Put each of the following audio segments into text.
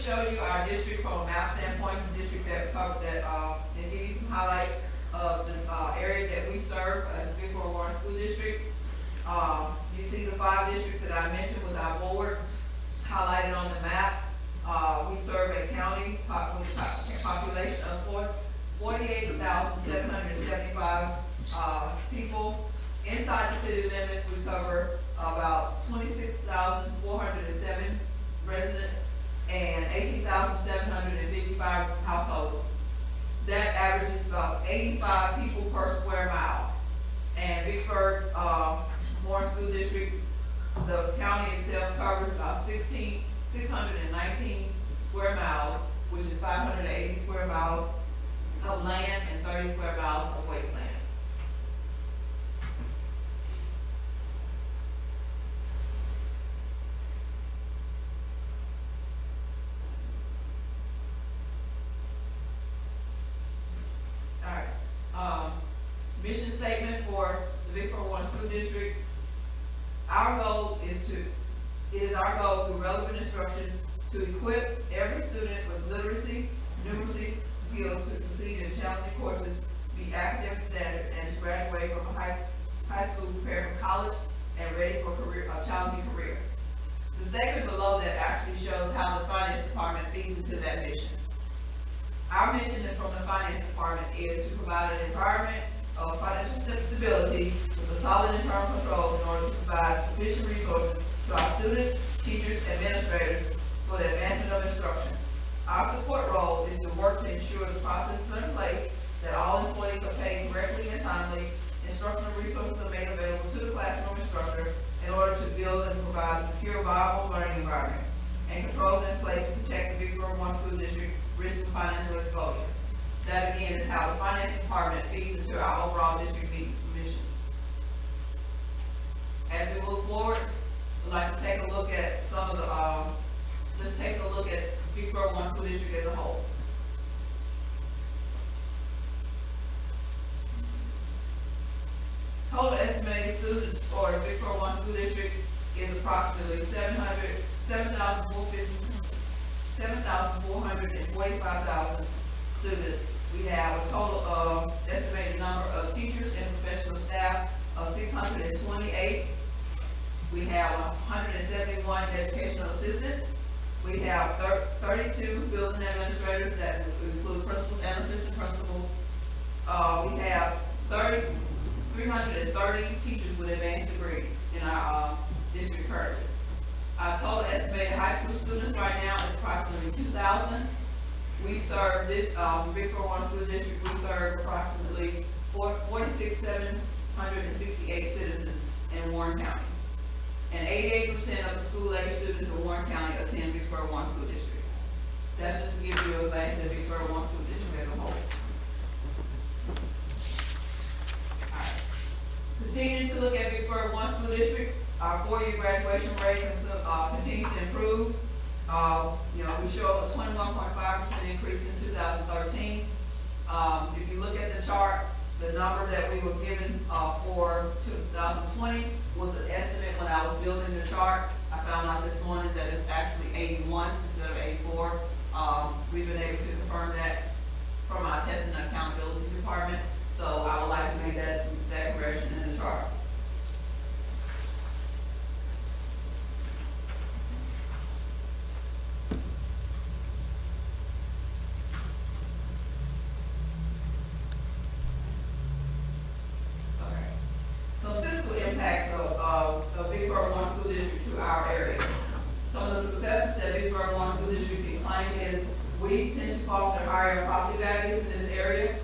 show you our district from a map standpoint, the district that covered that, and give you some highlights of the area that we serve as the Vicksburg Warren School District. You see the 5 districts that I mentioned with our board highlighted on the map. We serve a county with a population of 48,775 people. Inside the city limits, we cover about 26,407 residents and 18,755 households. That averages about 85 people per square mile. And Vicksburg Warren School District, the county itself covers about 619 square miles, which is 580 square miles of land and 30 square miles of wasteland. Mission statement for the Vicksburg Warren School District. Our goal it is our goal through relevant instruction to equip every student with literacy, numeracy skills to succeed in challenging courses, be academic standard, and to graduate from a high school prepared for college and ready for a challenging career. The statement below that actually shows how the finance department feeds into that mission. Our mission from the finance department is to provide an environment of financial stability with a solid internal controls in order to provide sufficient resources to our students, teachers, and administrators for the advancement of instruction. Our support role is to work to ensure the processes are in place, that all employees are paid correctly and timely, instructional resources are made available to the classroom instructor in order to build and provide a secure, viable learning environment, and controls in place to protect the Vicksburg Warren School District risk and financial exposure. That again is how the finance department feeds into our overall district mission. As we move forward, we'd like to take a look at some of the, let's take a look at Vicksburg Warren School District as a whole. Total estimated students for the Vicksburg Warren School District is approximately 7,445,000 students. We have a total of estimated number of teachers and professional staff of 628. We have 171 educational assistants. We have 32 building administrators that include principals and assistant principals. We have 330 teachers with advanced degrees in our district currently. Our total estimated high school students right now is approximately 2,000. We serve this Vicksburg Warren School District. We serve approximately 46,768 citizens in Warren County, and 88% of the school-age students in Warren County attend Vicksburg Warren School District. That's just to give you a glance at Vicksburg Warren School District as a whole. All right. Continuing to look at Vicksburg Warren School District, our 4-year graduation rate continues to improve. We show a 21.5% increase in 2013. If you look at the chart, the number that we were given for 2020 was an estimate when I was building the chart. I found out this morning that it's actually 81 instead of 84. We've been able to confirm that from our testing and accountability department. So I would like to make that correction in the chart. Some fiscal impacts of Vicksburg Warren School District to our area. Some of the successes that Vicksburg Warren School District can claim is we tend to foster higher property values in this area.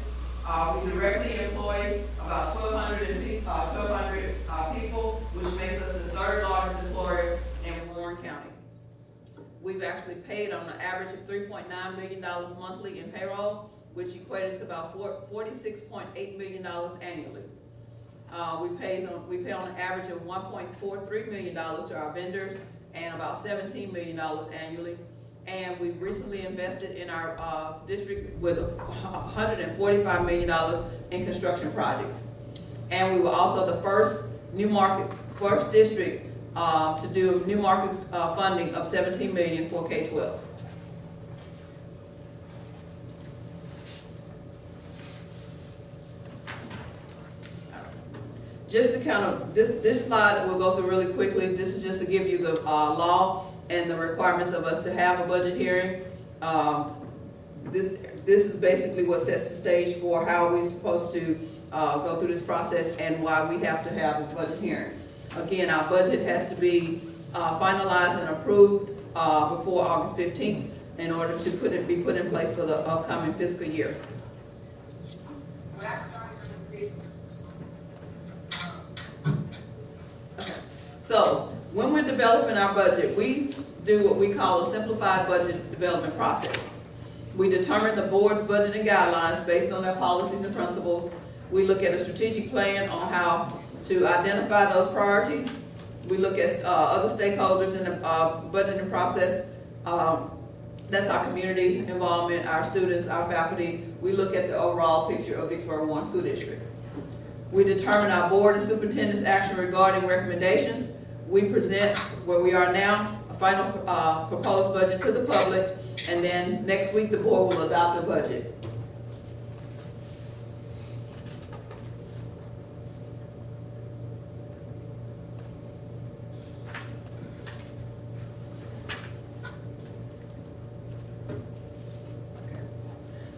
We directly employ about 1,200 people, which makes us the 3rd largest employer in Warren County. We've actually paid on an average of $3.9 million monthly in payroll, which equated to about $46.8 million annually. We pay on an average of $1.43 million to our vendors and about $17 million annually. And we've recently invested in our district with $145 million in construction projects. And we were also the first district to do new markets funding of $17 million for K-12. just to kind of, this slide that we'll go through really quickly, this is just to give you the law and the requirements of us to have a budget hearing. This is basically what sets the stage for how we're supposed to go through this process and why we have to have a budget hearing. Again, our budget has to be finalized and approved before August 15th in order to be put in place for the upcoming fiscal year. So, when we're developing our budget, we do what we call a simplified budget development process. We determine the board's budgeting guidelines based on their policies and principles. We look at a strategic plan on how to identify those priorities. We look at other stakeholders in the budgeting process. That's our community involvement, our students, our faculty. We look at the overall picture of Vicksburg 1 School District. We determine our board and superintendent's action regarding recommendations. We present where we are now, a final proposed budget to the public, and then next week the board will adopt a budget.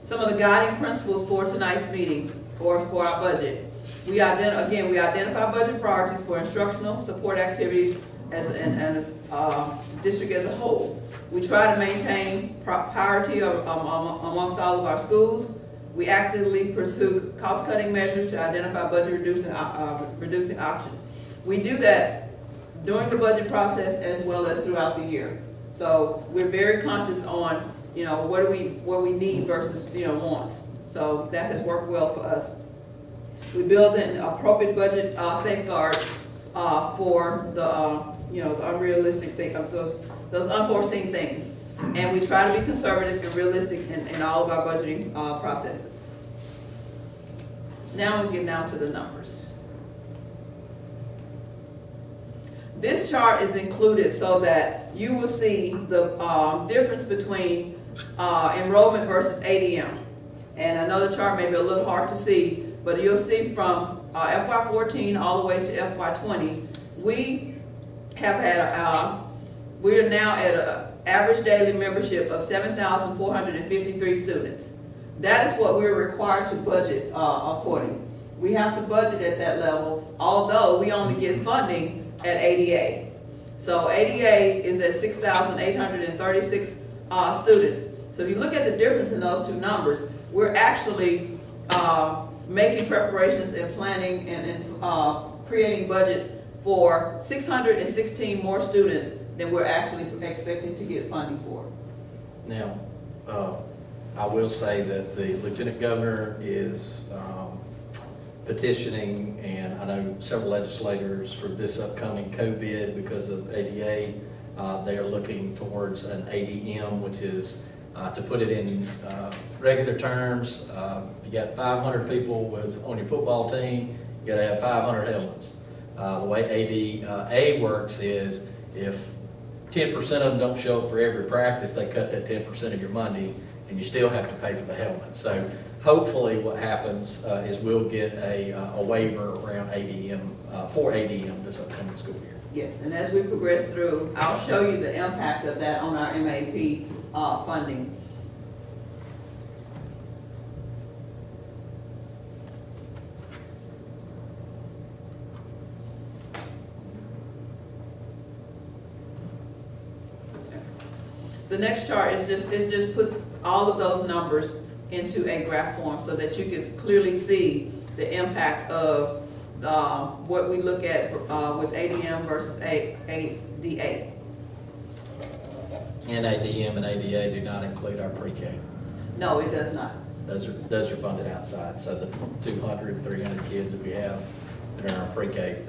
Some of the guiding principles for tonight's meeting or for our budget. We identify budget priorities for instructional support activities and district as a whole. We try to maintain parity amongst all of our schools. We actively pursue cost-cutting measures to identify budget reducing options. We do that during the budget process as well as throughout the year. So we're very conscious on what we need versus wants. So that has worked well for us. We build in appropriate budget safeguards for the the unrealistic thing of those unforeseen things, and we try to be conservative and realistic in all of our budgeting processes. Now we get down to the numbers. This chart is included so that you will see the difference between enrollment versus ADM. And another chart may be a little hard to see, but you'll see from FY14 all the way to FY20, we have had we are now at an average daily membership of 7,453 students. That is what we're required to budget according. We have to budget at that level, although we only get funding at ADA. So ADA is at 6,836 students. So if you look at the difference in those two numbers, we're actually making preparations and planning and creating budgets for 616 more students than we're actually expecting to get funding for. Now, I will say that the Lieutenant Governor is petitioning, and I know several legislators for this upcoming COVID because of ADA. They are looking towards an ADM, which is, to put it in regular terms, you got 500 people on your football team, you gotta have 500 helmets. The way ADA works is if 10% of them don't show up for every practice, they cut that 10% of your money, and you still have to pay for the helmet. So hopefully what happens is we'll get a waiver around ADM, for ADM this upcoming school year. Yes, and as we progress through, I'll show you the impact of that on our MAP funding. The next chart is it just puts all of those numbers into a graph form so that you can clearly see the impact of what we look at with ADM versus ADA. And ADM and ADA do not include our pre-K. No, it does not. Those are funded outside. So the 200, 300 kids that we have that are in our pre-K,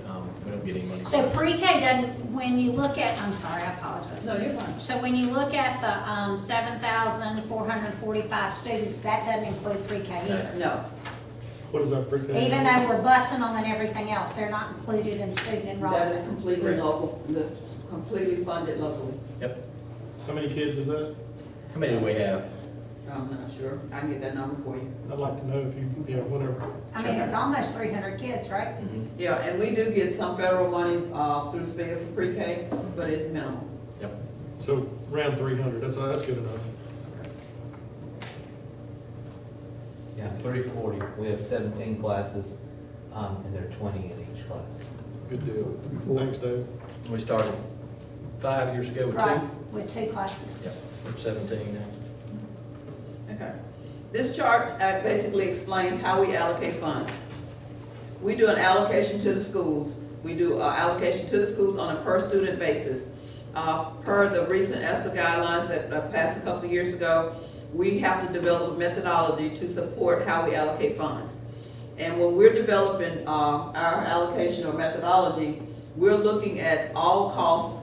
we don't get any money. So pre-K doesn't, when you look at, I'm sorry, I apologize. No, you're fine. So when you look at the 7,445 students, that doesn't include pre-K either. No. What is our pre-K? Even though we're busing them and everything else, they're not included in student enrollment. That is completely local, completely funded locally. Yep. How many kids is that? How many do we have? I'm not sure. I can get that number for you. I'd like to know if you, yeah, whatever. I mean, it's almost 300 kids, right? Mhm. Yeah, and we do get some federal money, through SPED for pre-K, but it's minimal. Yep. So around 300, that's good enough. Yeah, 340. We have 17 classes, and there are 20 in each class. Good deal. Thanks, Dave. We started 5 years ago with Right, two. with 2 classes. Yep, we're 17 now. Okay. This chart basically explains how we allocate funds. We do an allocation to the schools. We do allocation to the schools on a per student basis. Per the recent ESSA guidelines that passed a couple of years ago, we have to develop a methodology to support how we allocate funds. And when we're developing our allocation or methodology, we're looking at all costs,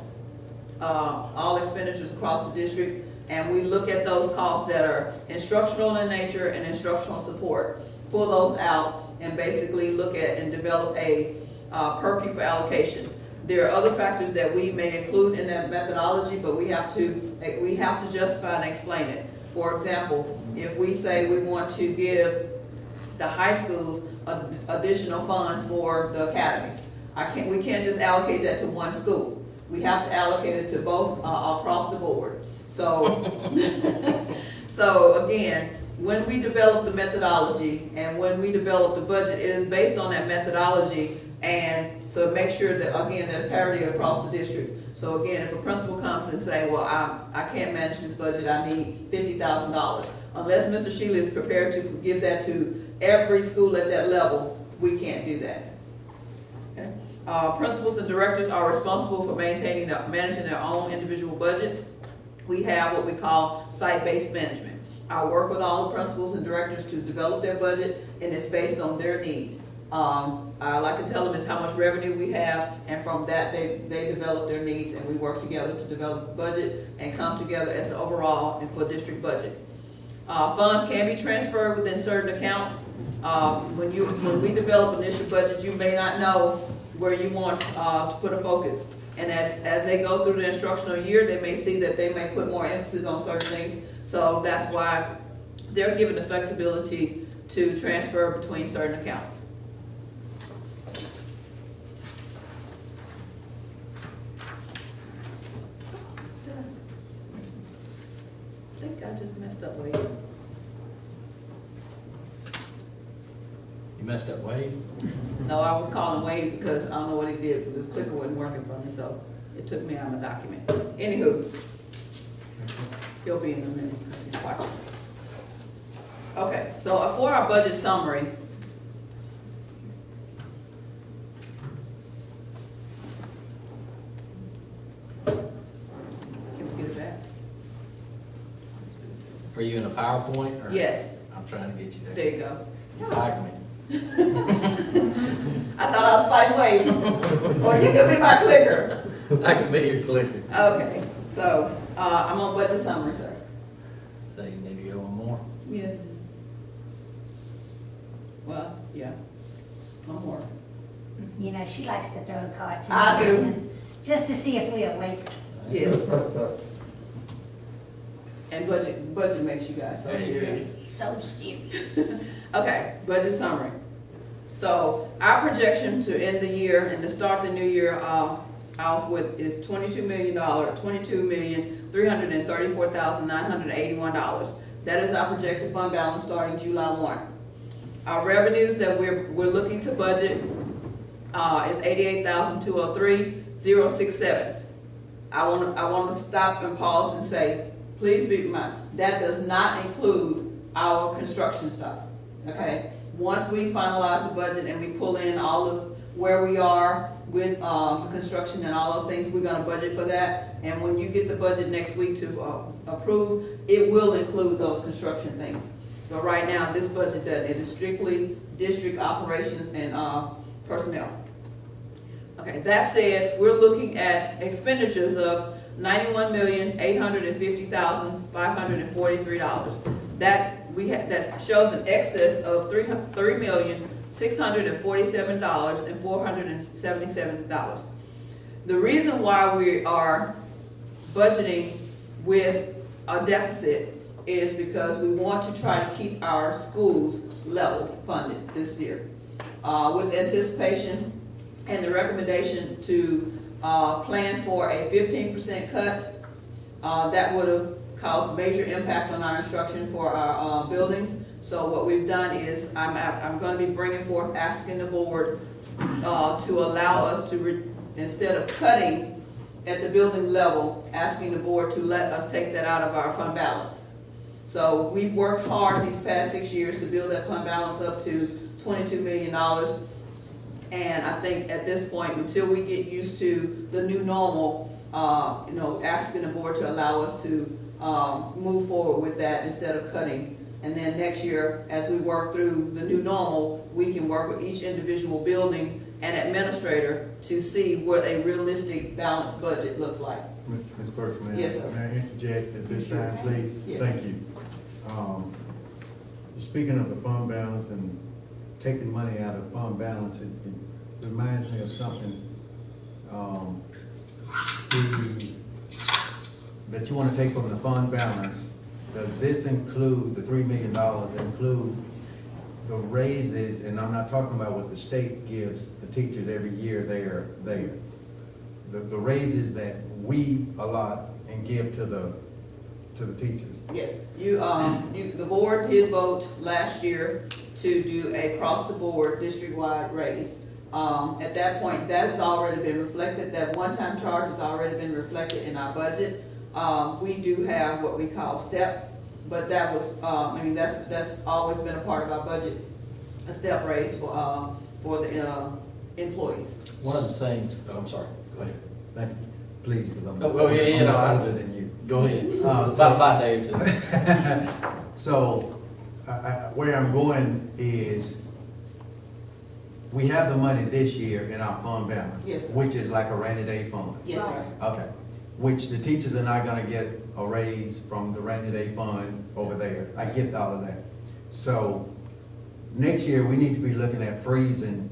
all expenditures across the district, and we look at those costs that are instructional in nature and instructional support. Pull those out and basically look at and develop a per pupil allocation. There are other factors that we may include in that methodology, but we have to justify and explain it. For example, if we say we want to give the high schools additional funds for the academies, we can't just allocate that to one school. We have to allocate it to both across the board. So, so again, when we develop the methodology and when we develop the budget, it is based on that methodology, and so make sure that, again, there's parity across the district. So again, if a principal comes and say, well, I can't manage this budget, I need $50,000. Unless Mr. Shealy is prepared to give that to every school at that level, we can't do that. Okay? Principals and directors are responsible for managing their own individual budgets. We have what we call site-based management. I work with all the principals and directors to develop their budget, and it's based on their need. I like to tell them is how much revenue we have, and from that they develop their needs, and we work together to develop a budget and come together as an overall and for district budget. Funds can be transferred within certain accounts. When we develop initial budget, you may not know where you want to put a focus. And as they go through the instructional year, they may see that they may put more emphasis on certain things. So that's why they're given the flexibility to transfer between certain accounts. I think I just messed up Wade. You messed up, Wade? No, I was calling Wade because I don't know what he did, but his clicker wasn't working for me, so it took me out of my document. Anywho, he'll be in a minute because he's watching. Okay, so for our budget summary, can we get it back? Are you in a PowerPoint or? Yes, I'm trying to get you there. there you go. You fired me. I thought I was fighting Wade. Or you could be my clicker. I can be your clicker. Okay, so I'm on budget summary, sir. So you need to go one more. Yes. Well, yeah, one more. You know, she likes to throw a card to I do. me, just to see if we awake. Yes. And budget makes you guys so serious. So serious. Okay, budget summary. So our projection to end the year and to start the new year off with is $22,334,981. That is our projected fund balance starting July 1. Our revenues that we're looking to budget is $88,203,067. I want to stop and pause and say, please be reminded, that does not include our construction stuff. Okay? Once we finalize the budget and we pull in all of where we are with the construction and all those things, we're going to budget for that. And when you get the budget next week to approve, it will include those construction things. But right now, this budget doesn't. It is strictly district operations and personnel. Okay, that said, we're looking at expenditures of $91,850,543. That shows an excess of $3,647,477. The reason why we are budgeting with a deficit is because we want to try to keep our schools level funded this year. With anticipation and the recommendation to plan for a 15% cut, that would have caused major impact on our instruction for our buildings. So what we've done is I'm going to be bringing forth, asking the board to allow us to, instead of cutting at the building level, asking the board to let us take that out of our fund balance. So we've worked hard these past 6 years to build that fund balance up to $22 million. And I think at this point, until we get used to the new normal, asking the board to allow us to move forward with that instead of cutting. And then next year, as we work through the new normal, we can work with each individual building and administrator to see what a realistic balanced budget looks like. Ms. Burks, may Yes, sir. I interject at this time, please? Yes. Thank you. Speaking of the fund balance and taking money out of fund balance, it reminds me of something that you want to take from the fund balance. Does this include, the $3 million include the raises, and I'm not talking about what the state gives the teachers every year there. The raises that we allot and give to the teachers. Yes, the board did vote last year to do a across-the-board district-wide raise. At that point, that has already been reflected, that one-time charge has already been reflected in our budget. We do have what we call step, but that was, that's always been a part of our budget, a step raise for the employees. One of the things, I'm sorry, go ahead. Thank you. Please, because I'm I'm older than you. Go ahead. So- Bye, Dave. So, where I'm going is, we have the money this year in our fund balance. Yes, sir. Which is like a rainy day fund. Yes, sir. Okay. Which the teachers are not gonna get a raise from the rainy day fund over there. I get all of that. So, next year, we need to be looking at freezing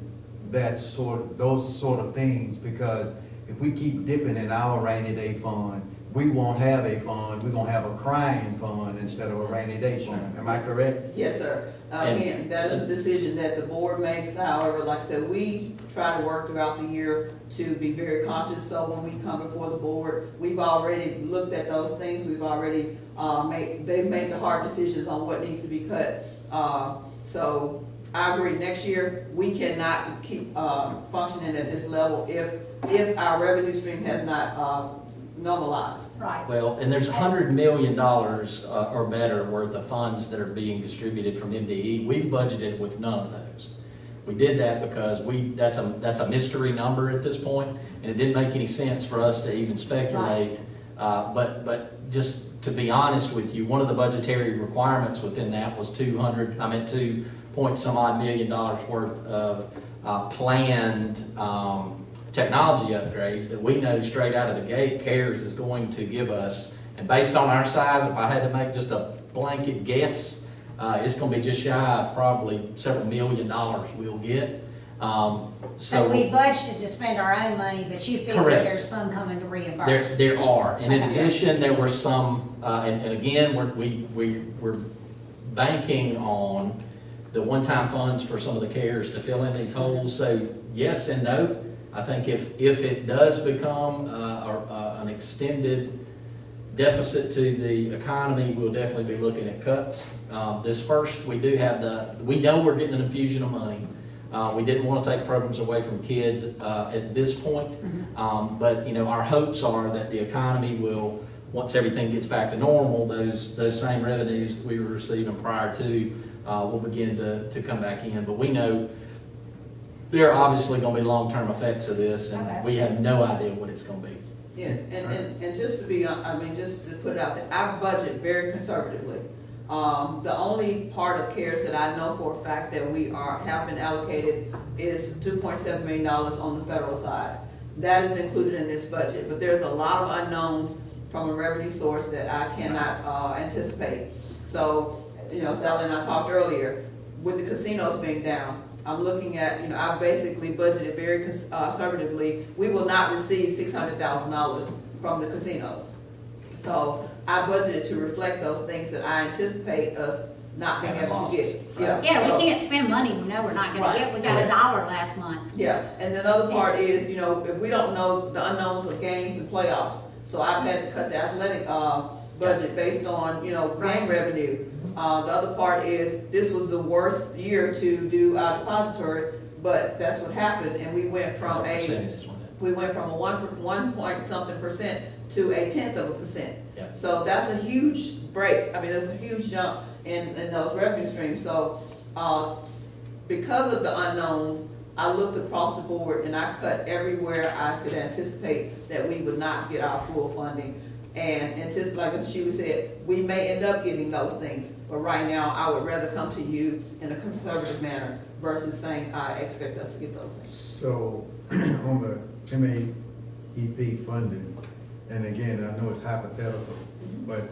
those sort of things, because if we keep dipping in our rainy day fund, we won't have a fund, we're gonna have a crying fund instead of a rainy day fund. Am I correct? Yes, sir. Again, that is a decision that the board makes. However, like I said, we try to work throughout the year to be very conscious. So when we come before the board, we've already looked at those things. We've already they've made the hard decisions on what needs to be cut. So I agree, next year, we cannot keep functioning at this level if our revenue stream has not normalized. Right. Well, and there's $100 million or better worth of funds that are being distributed from MDE. We've budgeted with none of those. We did that because that's a mystery number at this point, and it didn't make any sense for us to even speculate. But just to be honest with you, one of the budgetary requirements within that was $2.some-odd million worth of planned technology upgrades that we know straight out of the gate CARES is going to give us. And based on our size, if I had to make just a blanket guess, it's going to be just shy of probably several $1 million we'll get. So we budgeted to spend our own money, but you feel that Correct. there's some coming to reimburse? There are, and in Okay. addition, there were some, and again, we're banking on the one-time funds for some of the CARES to fill in these holes. So yes and no. I think if it does become an extended deficit to the economy, we'll definitely be looking at cuts. This first, we know we're getting an infusion of money. We didn't want to take programs away from kids at this point, but our hopes are that the economy will, once everything gets back to normal, those same revenues that we were receiving prior to will begin to come back in. But we know there are obviously going to be long-term effects of this, and we have no idea what it's going to be. Yes, and just to be, just to put it out there, I budget very conservatively. The only part of CARES that I know for a fact that have been allocated is $2.7 million on the federal side. That is included in this budget, but there's a lot of unknowns from a revenue source that I cannot anticipate. So, Sally and I talked earlier, with the casinos being down, I'm looking at, I basically budgeted very conservatively. We will not receive $600,000 from the casinos. So I budgeted to reflect those things that I anticipate us not being able to get. Yeah, so- we can't spend money we know we're not gonna Right. get. We got $1 last month. Yeah, and the other part is, you know, if we don't know the unknowns of games and playoffs, so I've had to cut the athletic, budget based on, you know, game revenue. The other part is, this was the worst year to do our depository, but that's what happened, and we went from Percentages went up. we went from a one point something percent to 0.1%. Yeah. So that's a huge break, I mean, that's a huge jump in those revenue streams, so, because of the unknowns, I looked across the board and I cut everywhere I could anticipate that we would not get our full funding. And like she said, we may end up getting those things, but right now, I would rather come to you in a conservative manner versus saying, I expect us to get those things. So, on the MEP funding, and again, I know it's hypothetical, but,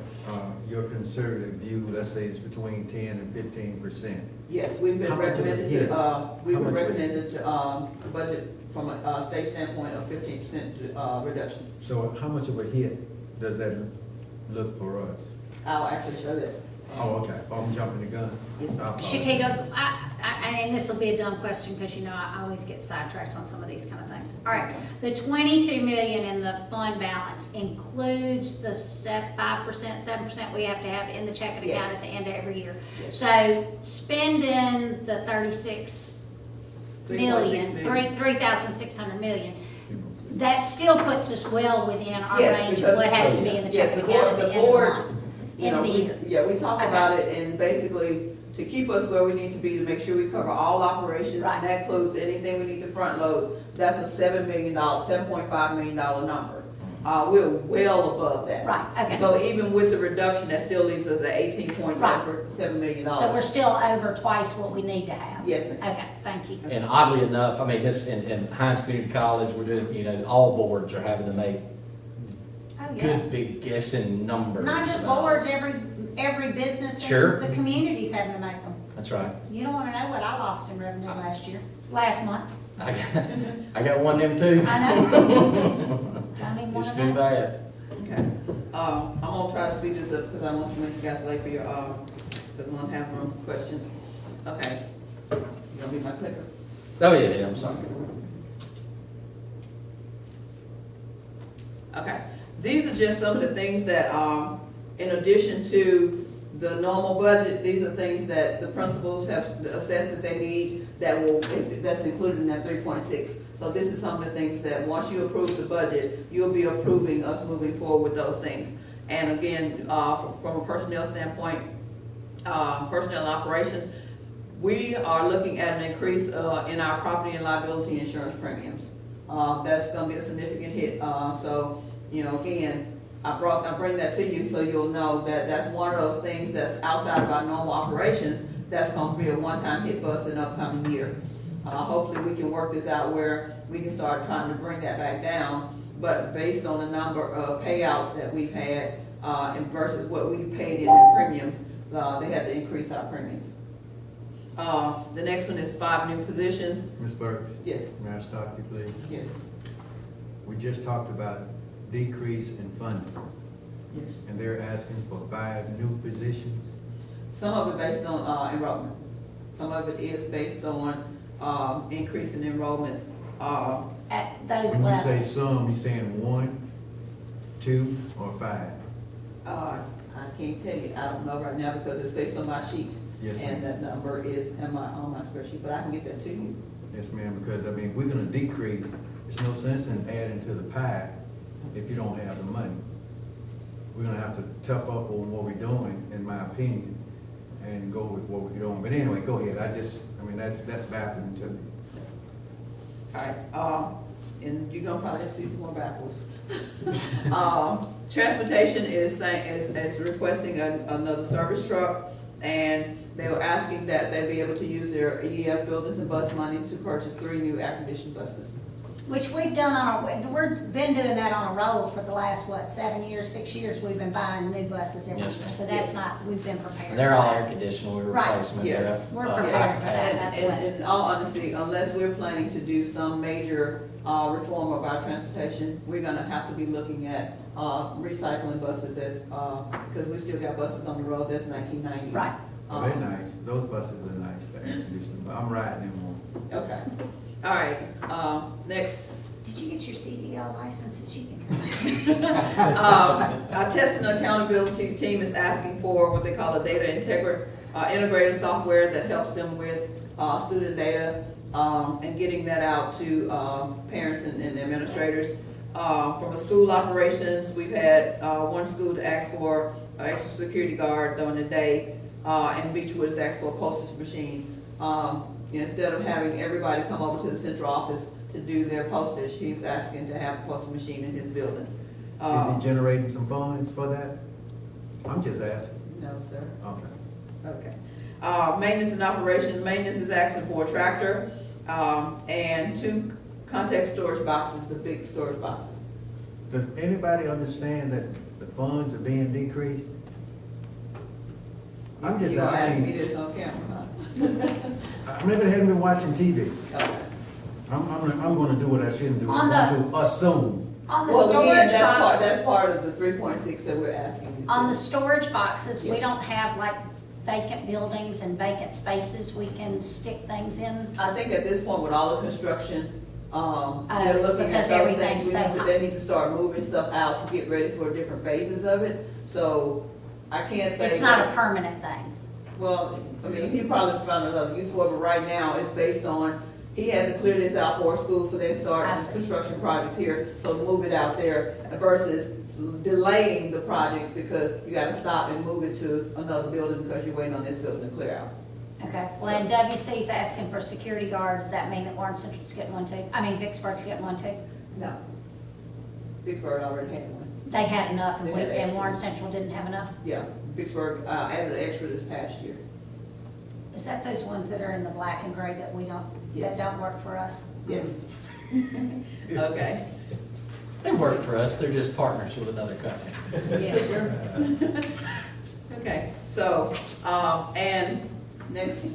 your conservative view, let's say it's between 10 and 15%. Yes, we've been How much of a recommended hit? to, we've How been much of a- recommended to, budget from a state standpoint of 15% reduction. So how much of a hit does that look for us? I'll actually show that. Oh, okay, oh, I'm jumping the gun. Yes. I apologize. Shakita, and this will be a dumb question, because you know I always get sidetracked on some of these kind of things. All right, the 22 million in the fund balance includes the 5%, 7% we have to have in the checking account Yes. at the end of every year. Yes. So spending the 36 million, 3,600 million, that still puts us well within our Yes, range of because- what has to be in the Yes, checking the account at board- the the end of the board, month, You end know, of the we, year. yeah, we talk Okay. about it, and basically, to keep us where we need to be, to make sure we cover all operations, Right. and that includes anything we need to front load, that's a $7.5 million number. We're well above that. Right, okay. So even with the reduction, that still leaves us at $18.7 million. So we're still over twice what we need to have? Yes, ma'am. Okay, thank you. And oddly enough, I mean, this, in Hines Community College, we're doing, you know, all boards are having to make Oh, yeah. good, big guessing numbers. Not just boards, every business Sure. in the community's having to make them. That's right. You don't wanna know what I lost in revenue last year. Last month. I got one of them too. I know. I mean, one It's of been them. bad. Okay, I'm gonna try to speed this up, because I don't want to make you guys late for your, because I'm gonna have room for questions. Okay, you gonna be my clicker? Oh, yeah, I'm sorry. Okay, these are just some of the things that, in addition to the normal budget, these are things that the principals have assessed that they need, that's included in that 3.6. So this is some of the things that, once you approve the budget, you'll be approving us moving forward with those things. And again, from a personnel standpoint, personnel operations, we are looking at an increase in our property and liability insurance premiums. That's gonna be a significant hit. So, you know, again, I bring that to you so you'll know that that's one of those things that's outside of our normal operations, that's gonna be a one-time hit for us in the upcoming year. Hopefully we can work this out where we can start trying to bring that back down, but based on the number of payouts that we've had, and versus what we paid in premiums, they had to increase our premiums. The next one is 5 new positions. Ms. Burks, Yes, may I stop you, please? yes, We just talked about decrease in funding, yes. and they're asking for 5 new positions. Some of it based on, enrollment. Some of it is based on, increase in enrollments. At those When you say levels. some, you saying 1, 2, or 5? I can't tell you, I don't know right now because it's based on my sheet. Yes, And ma'am. that number is on my spreadsheet, but I can get that to you. Yes, ma'am, because, I mean, we're gonna decrease, there's no sense in adding to the pie if you don't have the money. We're gonna have to tough up on what we're doing, in my opinion, and go with what we're doing. But anyway, go ahead, that's baffling to me. All right, and you're gonna probably have to see some more backwards. Transportation is saying, is requesting another service truck, and they were asking that they be able to use their EF buildings and bus money to purchase 3 new air-conditioned buses. Which we've done we've been doing that on a roll for the last, 7 years, 6 years, we've been buying new buses every year. Yes, ma'am. So that's not, we've been prepared. And they're all for air that. conditioned, we Right. replace them. Yes. We're prepared for that. And That's what- in all honesty, unless we're planning to do some major reform of our transportation, we're gonna have to be looking at recycling buses as, because we still got buses on the road, that's 1990. Right. They're nice, those buses are nice, the air conditioning, but I'm riding them on. Okay, all right, next. Did you get your CDL license that you can? Our testing and accountability team is asking for what they call a data integrated software that helps them with student data and getting that out to parents and administrators. From a school operations, we've had one school to ask for an extra security guard during the day, and Beechwood has asked for a postage machine. Instead of having everybody come over to the central office to do their postage, he's asking to have a postage machine in his building. Is he generating some funds for that? I'm just asking. No, sir. Okay. Okay. Maintenance and operations, maintenance is asking for a tractor, and 2 contact storage boxes, the big storage boxes. Does anybody understand that the funds are being decreased? I'm just You gonna ask me asking. this on camera, Maybe they haven't been watching TV. huh? Okay. I'm gonna do what I shouldn't do. On I'm going to assume. On the Well, again, storage that's boxes, part of the 3.6 that we're asking you to. on the storage boxes, we Yes. don't have like vacant buildings and vacant spaces we can stick things in. I think at this point with all the construction, they're it's looking at because those everything's things, so high. they need to start moving stuff out to get ready for different phases of it. So I can't say. It's not a permanent thing. Well, I mean, he probably found another use for it, but right now it's based on, he hasn't cleared this out for a school for their start I see. construction projects here, so move it out there versus delaying the projects because you gotta stop and move it to another building because you're waiting on this building to clear out. Okay, well, and WC's asking for security guard, does that mean that Warren Central's getting one too? I mean, Vicksburg's getting one too? No. Vicksburg already had one. They had enough and They had extra. Warren Central didn't have enough? Yeah, Vicksburg, added an extra this past year. Is that those ones that are in the black and gray that we don't, Yes. that don't work for us? Yes. Okay. They work for us, they're just partners with another company. Yeah. Okay, so, and next.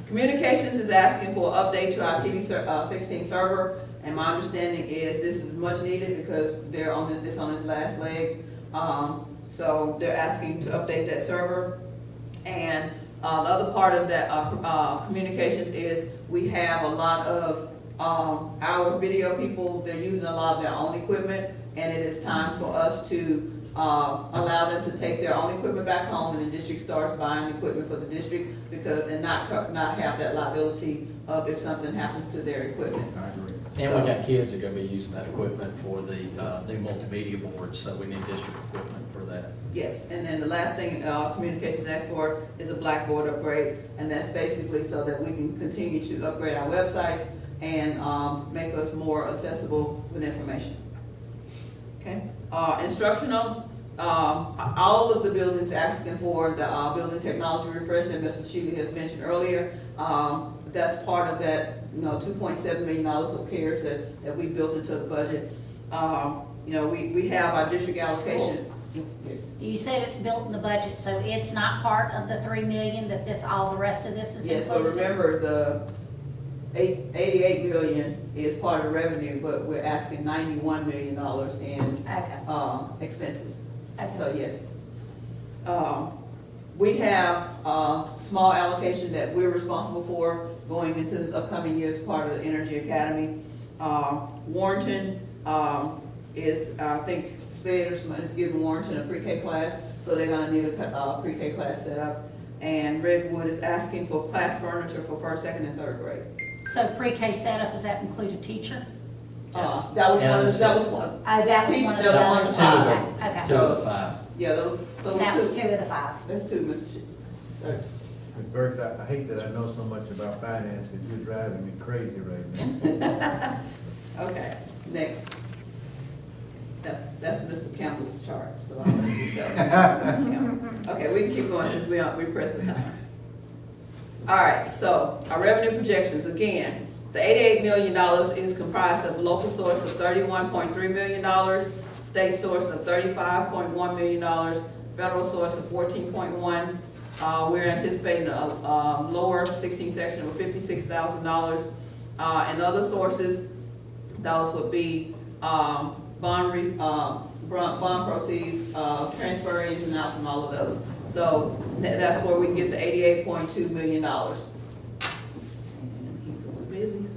Communications is asking for an update to our TV 16 server, and my understanding is this is much needed because they're on this, it's on its last leg. So they're asking to update that server. And the other part of that communications is we have a lot of our video people, they're using a lot of their own equipment, and it is time for us to allow them to take their own equipment back home, and the district starts buying equipment for the district because and not have that liability of if something happens to their equipment. I agree. And we got kids that are gonna be using that equipment for the new multimedia boards, so we need district equipment for that. Yes, and then the last thing communications asked for is a blackboard upgrade, and that's basically so that we can continue to upgrade our websites and make us more accessible with information. Okay, instructional, all of the buildings asking for the building technology refresh that Mr. Shealy has mentioned earlier. That's part of that, $2.7 million of CARES that we built into the budget. We have our district allocation. Yes. You said it's built in the budget, so it's not part of the 3 million that all the rest of this is Yes, but included? remember, the 88 million is part of the revenue, but we're asking $91 million in Okay, expenses. okay. So, yes. We have a small allocation that we're responsible for going into this upcoming year as part of the Energy Academy. Warrenton is, I think, Spade or someone is giving Warrenton a pre-K class, so they're gonna need a pre-K class set up. And Redwood is asking for class furniture for first, second, and third grade. So pre-K setup, does that include a teacher? Yes. That was And one, an that was assistant. one. That was Teach one of them the on others. the top. Okay, okay. Two of the five. Yeah, those, so That was it's two two. of the five. That's two, Mr. Shi. Ms. Burks, I hate that I know so much about finance because you're driving me crazy right now. Okay, next. That's Mr. Campbell's chart, so I'm gonna keep going. Mr. Campbell. Okay, we can keep going since we pressed the time. All right, so our revenue projections, again, the $88 million is comprised of local source of $31.3 million, state source of $35.1 million, federal source of $14.1. We're anticipating a lower 16 section of $56,000. And other sources, those would be bond proceeds, transfer ins and outs and all of those. So that's where we get the $88.2 million. And he's so busy, so.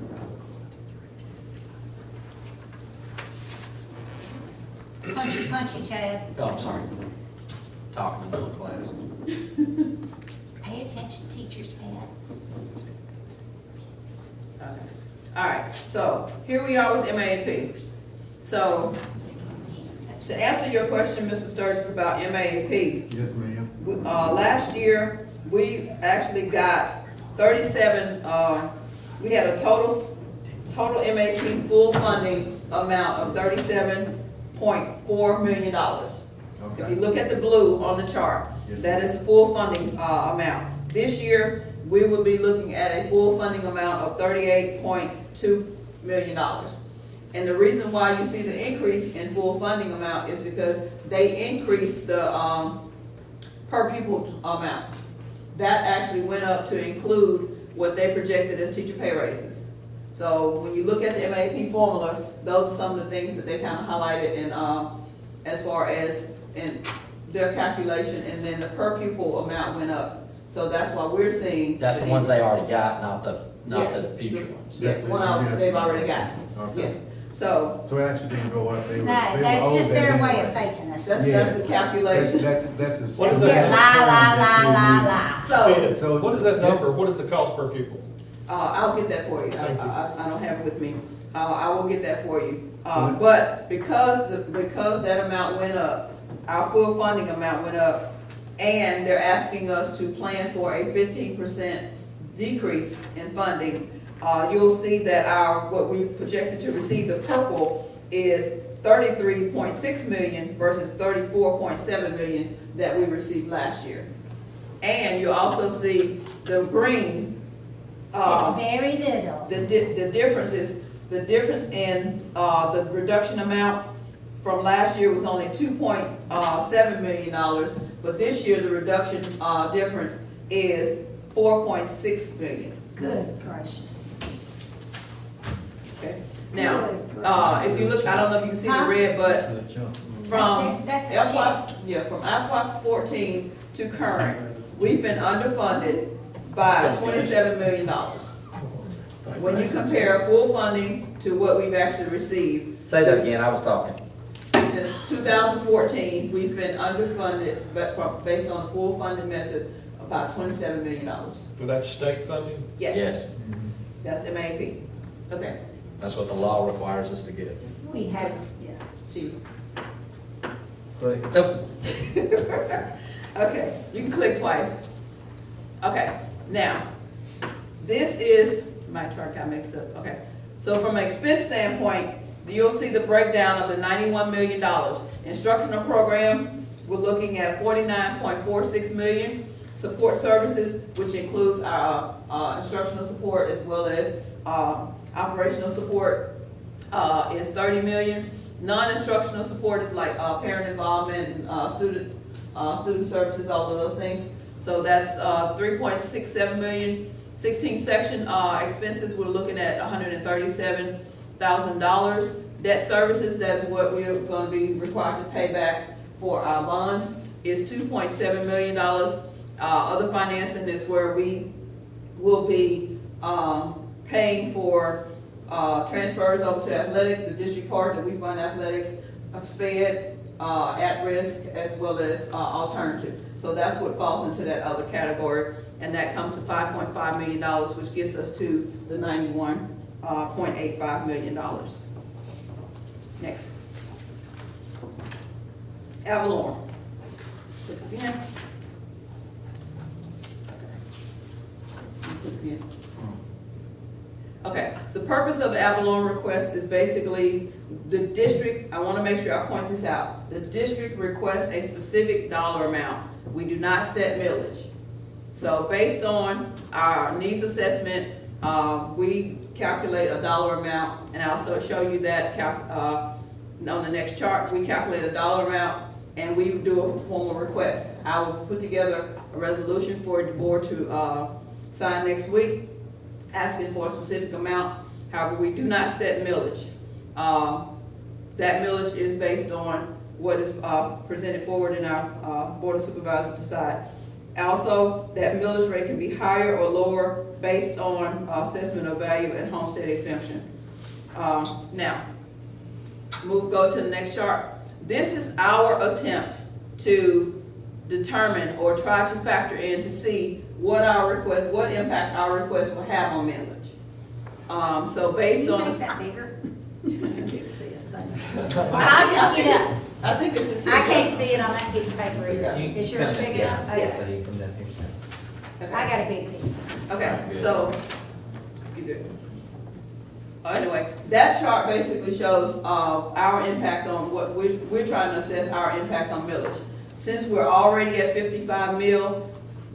Punchy, Chad. Oh, I'm sorry. Talking in the middle of class. Pay attention, teachers, Pat. Okay. All right, so here we are with MAP. So to answer your question, Mr. Sturgis, about MAP, Yes, ma'am. last year, we actually got 37, we had a total MAP full funding amount of $37.4 million. If you look at the blue on the chart, that is a full funding amount. This year, we will be looking at a full funding amount of $38.2 million. And the reason why you see the increase in full funding amount is because they increased the per pupil amount. That actually went up to include what they projected as teacher pay raises. So when you look at the MAP formula, those are some of the things that they kind of highlighted in as far as in their calculation, and then the per pupil amount went up. So that's why we're seeing. That's the ones they already got, not the Yes. future ones. Yes, the one they've already got. Okay. Yes. So So it actually didn't go up, they were. No, they were that's owed just that their way anyway. of faking us. that's the calculation. That's a. What is Lie, that? lie. So So What is that number? What is the cost per pupil? I'll get that for you. Thank you. I don't have it with me. I will get that for you. So- But because that amount went up, our full funding amount went up, and they're asking us to plan for a 15% decrease in funding, you'll see that what we projected to receive, the purple, is 33.6 million versus 34.7 million that we received last year. And you also see the green, It's very little. the difference in the reduction amount from last year was only $2.7 million, but this year the reduction difference is $4.6 million. Good gracious. Okay. Now, Good if you look, I don't know if you can see the Huh? red, but from That's the from FY 14 to current, we've been underfunded by $27 million. When you compare full funding to what we've actually received, Say that again, I was talking. since 2014, we've been underfunded, but based on the full funding method, about $27 million. For that state funding? Yes, that's MAP. Okay, That's what the law requires us to get. We have, yeah. she, Nope. okay, you can click twice. Okay, now, this is, my chart got mixed up, okay. So from an expense standpoint, you'll see the breakdown of the $91 million. Instructional programs, we're looking at $49.46 million. Support services, which includes our instructional support as well as operational support, is $30 million. Non-instructional support is like parent involvement and student services, all of those things. So that's $3.67 million. 16 section expenses, we're looking at $137,000. Debt services, that's what we're going to be required to pay back for our bonds, is $2.7 million. Other financing is where we will be paying for transfers over to athletic, the district part that we fund athletics, SPED, at risk, as well as alternative. So that's what falls into that other category, and that comes to $5.5 million, which gets us to the $91.85 million. Next. Avalon. Click again. Click again. Okay, the purpose of the Avalon request is basically the district, I want to make sure I point this out. The district requests a specific dollar amount. We do not set millage. So based on our needs assessment, we calculate a dollar amount, and I'll also show you that on the next chart. We calculate a dollar amount and we do a formal request. I will put together a resolution for the board to sign next week, asking for a specific amount. However, we do not set millage. That millage is based on what is presented forward in our Board of Supervisors decide. Also, that millage rate can be higher or lower based on assessment of value and homestead exemption. Now, go to the next chart. This is our attempt to determine or try to factor in to see what impact our request will have on millage. So Can based you on. make that bigger? I can't see it. I'll just get up. I think it's just. I can't see it on that piece of paper either. Yeah. Is yours big Yeah. enough? Yes. Okay. From that picture. I got a big piece of paper. Okay, so, you good. Anyway, that chart basically shows our impact on what we're trying to assess our impact on millage. Since we're already at 55 mil,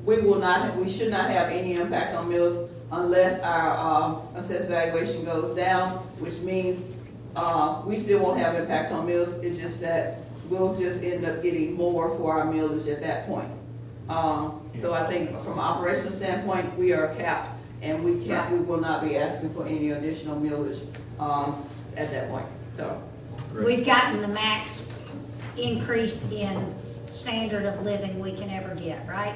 we should not have any impact on mills unless our assessed valuation goes down, which means we still won't have impact on mills. It's just that we'll just end up getting more for our millage at that point. So I think from an operational standpoint, we are capped, and we will not be asking for any additional millage at that point, so. We've gotten the max increase in standard of living we can ever get, right?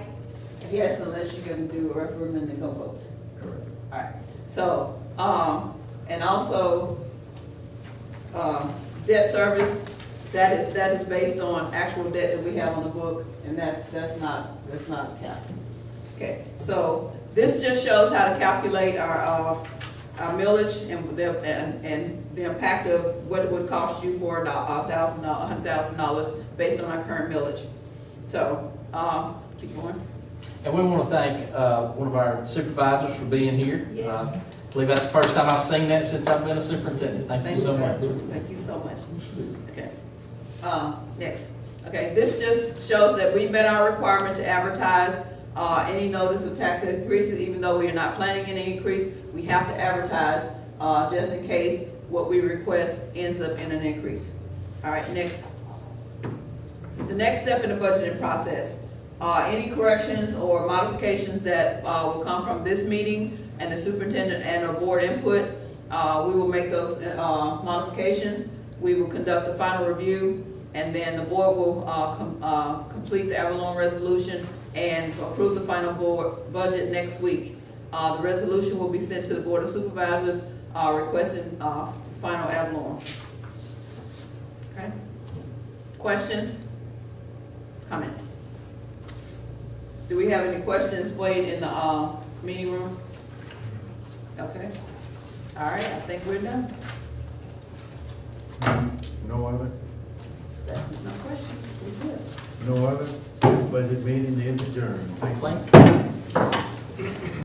Yes, unless you're gonna do a referendum and go vote. Correct. Alright, so, and also, debt service, that is based on actual debt that we have on the book, and that's not capped. Okay, so this just shows how to calculate our millage and the impact of what it would cost you for $1,000 based on our current millage. So, keep going. And we want to thank one of our supervisors for being here. Yes. I believe that's the first time I've seen that since I've been a superintendent. Thank you so much. Thank you so much. Okay. Next. Okay, this just shows that we met our requirement to advertise any notice of tax increases, even though we are not planning any increase. We have to advertise just in case what we request ends up in an increase. All right, next. The next step in the budgeting process. Any corrections or modifications that will come from this meeting and the superintendent and our board input, we will make those modifications. We will conduct the final review, and then the board will complete the Avalon resolution and approve the final board budget next week. The resolution will be sent to the Board of Supervisors requesting final Avalon. Okay? Questions? Comments? Do we have any questions, Wade, in the meeting room? Okay. All right, I think we're done. No other? That's no questions. We're good. No other? This budget meeting is adjourned. Thank you. Thank you.